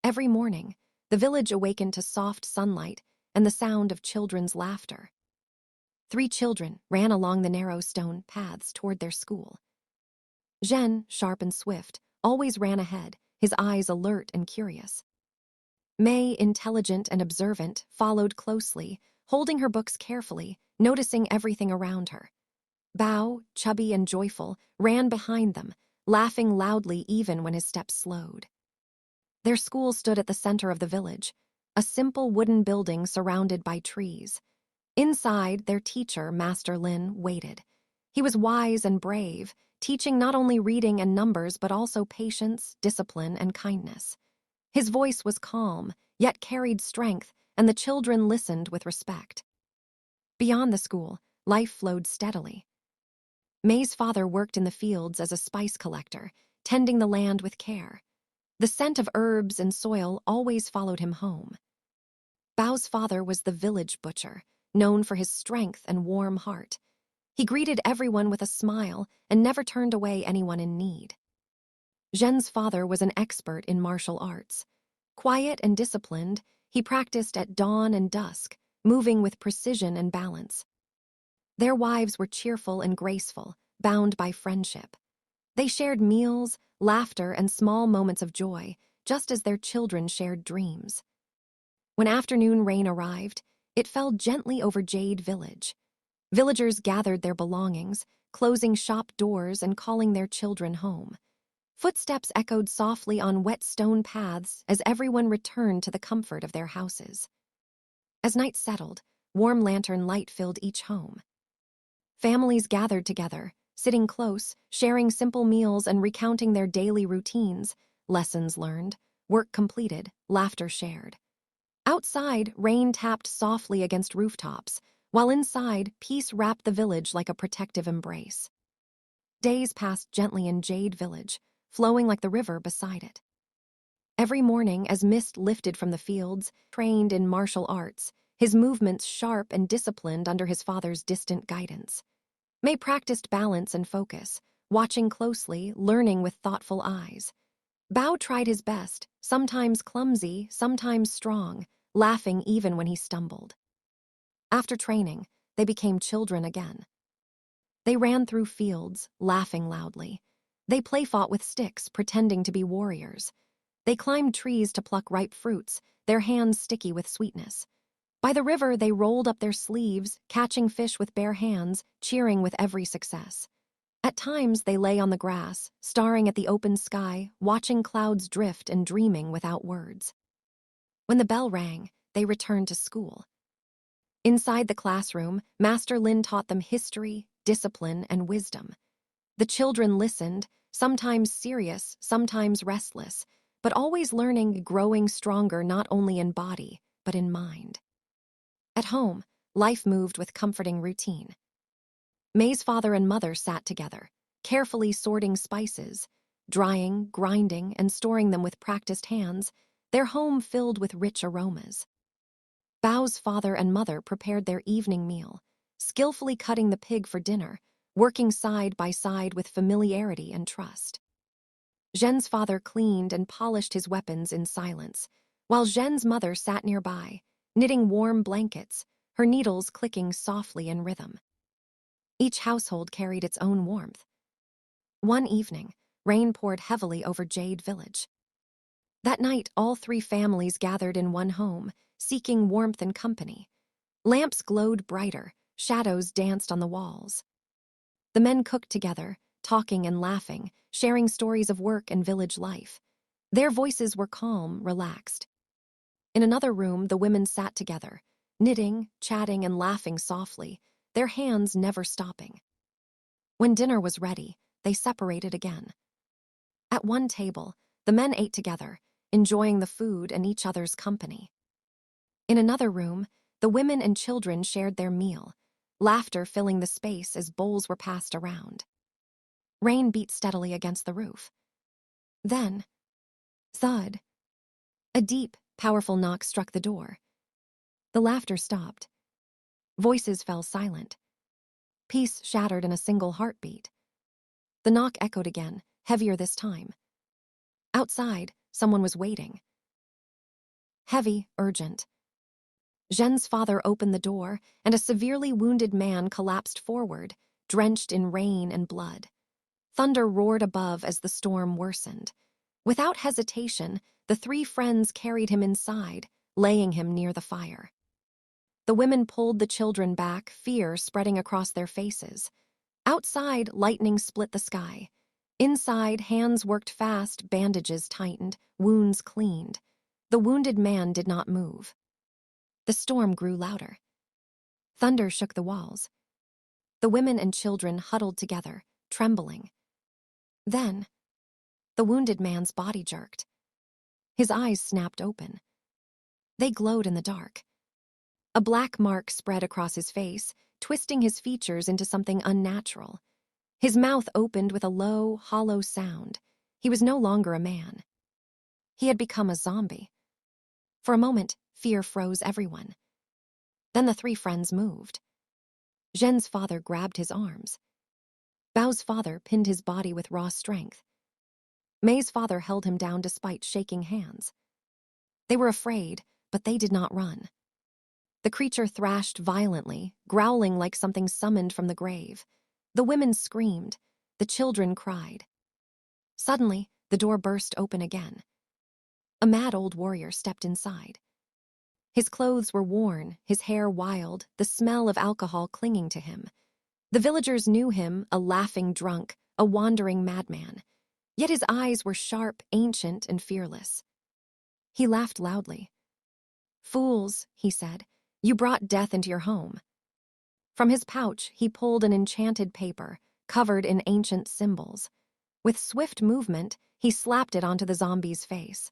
Every morning, the village awakened to soft sunlight and the sound of children's laughter. 3 children ran along the narrow stone paths toward their school. Djinn, sharp and swift, always ran ahead, his eyes alert and curious. May, intelligent and observant, followed closely, holding her books carefully, noticing everything around her. Bao, chubby and joyful, ran behind them, laughing loudly even when his steps slowed. Their school stood at the center of the village, a simple wooden building surrounded by trees. Inside, their teacher, Master Lin, waited. He was wise and brave, teaching not only reading and numbers but also patience, discipline, and kindness. His voice was calm, yet carried strength, and the children listened with respect. Beyond the school, life flowed steadily. May's father worked in the fields as a spice collector, tending the land with care. The scent of herbs and soil always followed him home. Bao's father was the village butcher, known for his strength and warm heart. He greeted everyone with a smile and never turned away anyone in need. Zhen's father was an expert in martial arts. Quiet and disciplined, he practiced at dawn and dusk, moving with precision and balance. Their wives were cheerful and graceful, bound by friendship. They shared meals, laughter, and small moments of joy, just as their children shared dreams. When afternoon rain arrived, it fell gently over Jade Village. Villagers gathered their belongings, closing shop doors and calling their children home. Footsteps echoed softly on wet stone paths as everyone returned to the comfort of their houses. As night settled, warm lantern light filled each home. Families gathered together, sitting close, sharing simple meals and recounting their daily routines, lessons learned, work completed, laughter shared. Outside, rain tapped softly against rooftops, while inside, peace wrapped the village like a protective embrace. Days passed gently in Jade Village, flowing like the river beside it. Every morning, as mist lifted from the fields, trained in martial arts, his movements sharp and disciplined under his father's distant guidance. May practiced balance and focus, watching closely, learning with thoughtful eyes. Bao tried his best, sometimes clumsy, sometimes strong, laughing even when he stumbled. After training, they became children again. They ran through fields, laughing loudly. They play-fought with sticks, pretending to be warriors. They climbed trees to pluck ripe fruits, their hands sticky with sweetness. By the river, they rolled up their sleeves, catching fish with bare hands, cheering with every success. At times, they lay on the grass, staring at the open sky, watching clouds drift and dreaming without words. When the bell rang, they returned to school. Inside the classroom, Master Lin taught them history, discipline, and wisdom. The children listened, sometimes serious, sometimes restless, but always learning, growing stronger not only in body, but in mind. At home, life moved with comforting routine. May's father and mother sat together, carefully sorting spices, drying, grinding, and storing them with practiced hands, their home filled with rich aromas. Bao's father and mother prepared their evening meal, skillfully cutting the pig for dinner, working side by side with familiarity and trust. Zhen's father cleaned and polished his weapons in silence, while Zhen's mother sat nearby, knitting warm blankets, her needles clicking softly in rhythm. Each household carried its own warmth. One evening, rain poured heavily over Jade Village. That night, all 3 families gathered in one home, seeking warmth and company. Lamps glowed brighter, shadows danced on the walls. The men cooked together, talking and laughing, sharing stories of work and village life. Their voices were calm, relaxed. In another room, the women sat together, knitting, chatting, and laughing softly, their hands never stopping. When dinner was ready, they separated again. At one table, the men ate together, enjoying the food and each other's company. In another room, the women and children shared their meal, laughter filling the space as bowls were passed around. Rain beat steadily against the roof. Then, thud. A deep, powerful knock struck the door. The laughter stopped. Voices fell silent. Peace shattered in a single heartbeat. The knock echoed again, heavier this time. Outside, someone was waiting. heavy, urgent. Zhen's father opened the door, and a severely wounded man collapsed forward, drenched in rain and blood. Thunder roared above as the storm worsened. Without hesitation, the three friends carried him inside, laying him near the fire. The women pulled the children back, fear spreading across their faces. Outside, lightning split the sky. Inside, hands worked fast, bandages tightened, wounds cleaned. The wounded man did not move. The storm grew louder. Thunder shook the walls. The women and children huddled together, trembling. Then, the wounded man's body jerked. His eyes snapped open. They glowed in the dark. A black mark spread across his face, twisting his features into something unnatural. His mouth opened with a low, hollow sound. He was no longer a man. He had become a zombie. For a moment, fear froze everyone. Then the three friends moved. Zhen's father grabbed his arms. Bao's father pinned his body with raw strength. May's father held him down despite shaking hands. They were afraid, but they did not run. The creature thrashed violently, growling like something summoned from the grave. The women screamed. The children cried. Suddenly, the door burst open again. A mad old warrior stepped inside. His clothes were worn, his hair wild, the smell of alcohol clinging to him. The villagers knew him, a laughing drunk, a wandering madman. Yet his eyes were sharp, ancient, and fearless. He laughed loudly. "Fools," he said, "you brought death into your home." From his pouch, he pulled an enchanted paper, covered in ancient symbols. With swift movement, he slapped it onto the zombie's face.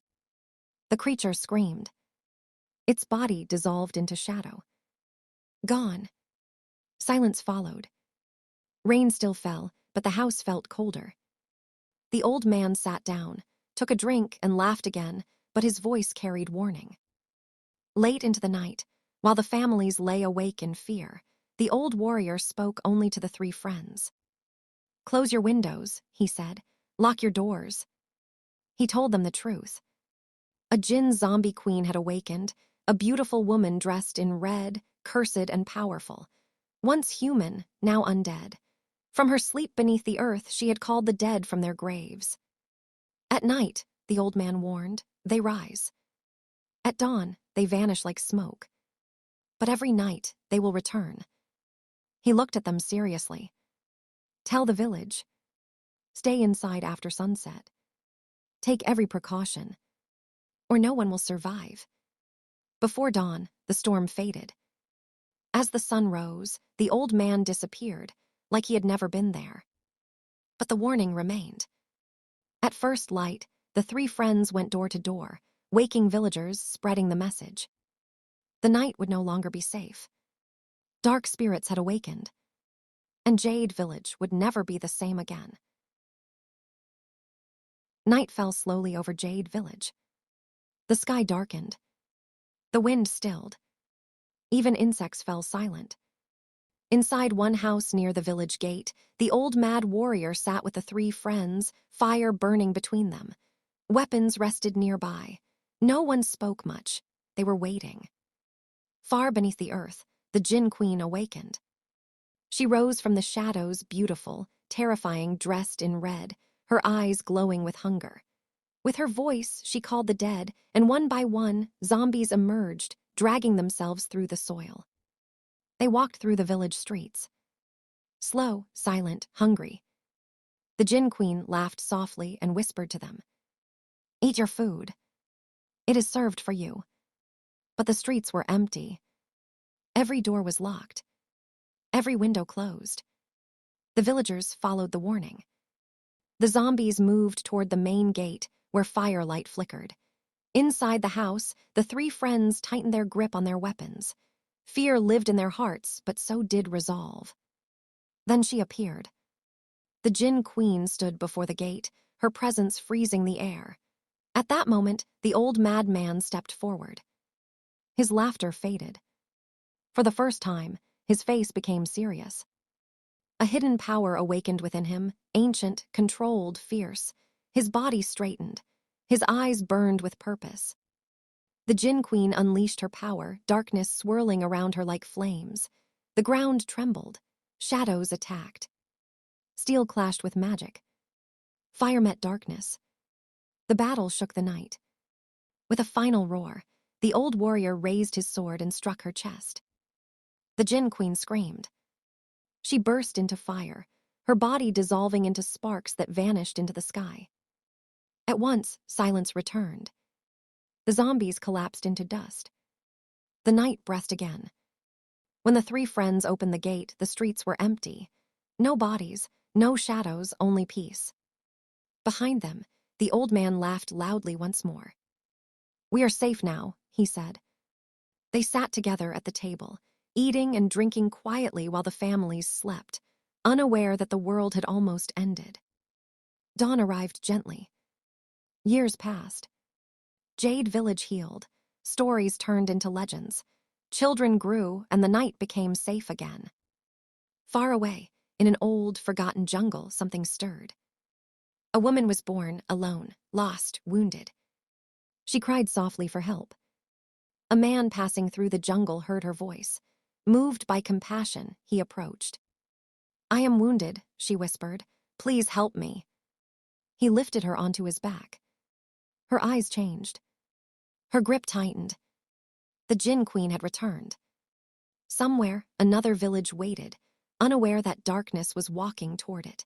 The creature screamed. Its body dissolved into shadow. Gone. Silence followed. Rain still fell, but the house felt colder. The old man sat down, took a drink, and laughed again, but his voice carried warning. Late into the night, while the families lay awake in fear, the old warrior spoke only to the three friends. "Close your windows," he said. "Lock your doors." He told them the truth. A Djinn zombie queen had awakened, a beautiful woman dressed in red, cursed and powerful. Once human, now undead. From her sleep beneath the earth, she had called the dead from their graves. At night, the old man warned, they rise. At dawn, they vanish like smoke. But every night, they will return. He looked at them seriously. "Tell the village. Stay inside after sunset. Take every precaution, or no one will survive." Before dawn, the storm faded. As the sun rose, the old man disappeared, like he had never been there. But the warning remained. At first light, the three friends went door to door, waking villagers, spreading the message. The night would no longer be safe. Dark spirits had awakened, and Jade Village would never be the same again. Night fell slowly over Jade Village. The sky darkened. The wind stilled. Even insects fell silent. Inside one house near the village gate, the old mad warrior sat with the three friends, fire burning between them. Weapons rested nearby. No one spoke much. They were waiting. Far beneath the earth, the Djinn Queen awakened. She rose from the shadows, beautiful, terrifying, dressed in red, her eyes glowing with hunger. With her voice, she called the dead, and one by one, zombies emerged, dragging themselves through the soil. They walked through the village streets. Slow, silent, hungry. The Djinn Queen laughed softly and whispered to them, "Eat your food. It is served for you." But the streets were empty. Every door was locked. Every window closed. The villagers followed the warning. The zombies moved toward the main gate, where firelight flickered. Inside the house, the three friends tightened their grip on their weapons. Fear lived in their hearts, but so did resolve. Then she appeared. The Djinn Queen stood before the gate, her presence freezing the air. At that moment, the old madman stepped forward. His laughter faded. For the first time, his face became serious. A hidden power awakened within him, ancient, controlled, fierce. His body straightened. His eyes burned with purpose. The Djinn Queen unleashed her power, darkness swirling around her like flames. The ground trembled. Shadows attacked. Steel clashed with magic. Fire met darkness. The battle shook the night. With a final roar, the old warrior raised his sword and struck her chest. The Djinn Queen screamed. She burst into fire, her body dissolving into sparks that vanished into the sky. At once, silence returned. The zombies collapsed into dust. The night breathed again. When the three friends opened the gate, the streets were empty. No bodies, no shadows, only peace. Behind them, the old man laughed loudly once more. "We are safe now," he said. They sat together at the table, eating and drinking quietly while the families slept, unaware that the world had almost ended. Dawn arrived gently. Years passed. Jade Village healed. Stories turned into legends. Children grew, and the night became safe again. Far away, in an old, forgotten jungle, something stirred. A woman was born, alone, lost, wounded. She cried softly for help. A man passing through the jungle heard her voice. Moved by compassion, he approached. "I am wounded," she whispered. "Please help me." He lifted her onto his back. Her eyes changed. Her grip tightened. The Djinn Queen had returned. Somewhere, another village waited, unaware that darkness was walking toward it.